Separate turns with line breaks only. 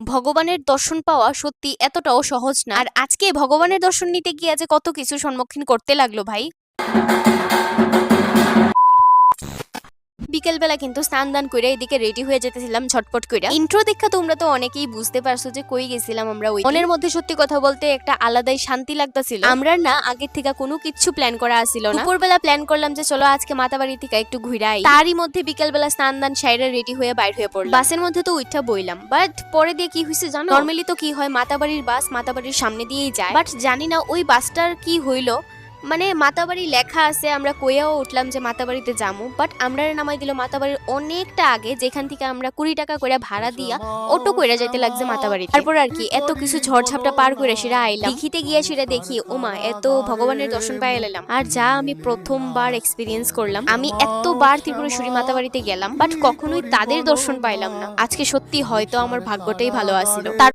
ভগবানের দর্শন পাওয়া সত্যি এতটাও সহজ না। আর আজকে ভগবানের দর্শন নিতে গিয়ে যে কত কিছু সম্মুখীন করতে লাগলো ভাই। বিকেলবেলা কিন্তু স্নান দান করে এদিকে রেডি হয়ে যেতেছিলাম ঝটপট করে। ইন্ট্রো দেখা তোমরা তো অনেকেই বুঝতে পারছো যে কই গেছিলাম আমরা। ওই মনের মধ্যে সত্যি কথা বলতে একটা আলাদাই শান্তি লাগতাছিল। আমরা না আগের থেকে কোনো কিছু প্ল্যান করা আসিল না। দুপুরবেলা প্ল্যান করলাম যে চলো আজকে মাতাবাড়ি থেকে একটু ঘুরাই। তারই মধ্যে বিকেলবেলা স্নান দান সাইরা রেডি হয়ে বাইর হয়ে পড়লাম। বাসের মধ্যে তো উঠা বইলাম, বাট পরে দিয়ে কি হয়েছে জানো, নর্মালি তো কি হয় মাতাবাড়ির বাস মাতাবাড়ির সামনে দিয়েই যায়, বাট জানি না ওই বাসটার কি হইলো, মানে মাতাবাড়ি লেখা আছে, আমরা কইয়াও উঠলাম যে মাতাবাড়িতে যাবো, বাট আমরা নামাই দিল মাতাবাড়ির অনেকটা আগে, যেখান থেকে আমরা 20 টাকা করে ভাড়া দিয়া অটো কইরা যাইতে লাগছে মাতাবাড়ি। তারপর আর কি এত কিছু ঝড়ঝাপটা পার করে সেটা আইলাম। দেখিতে গিয়ে সেটা দেখি ওমা এত ভগবানের দর্শন পাই এলাম। আর যা আমি প্রথমবার এক্সপিরিয়েন্স করলাম, আমি এতবার ত্রিপুরেশ্বরী মাতাবাড়িতে গেলাম বাট কখনোই তাদের দর্শন পাইলাম না। আজকে সত্যি হয়তো আমার ভাগ্যটাই ভালো আছিল।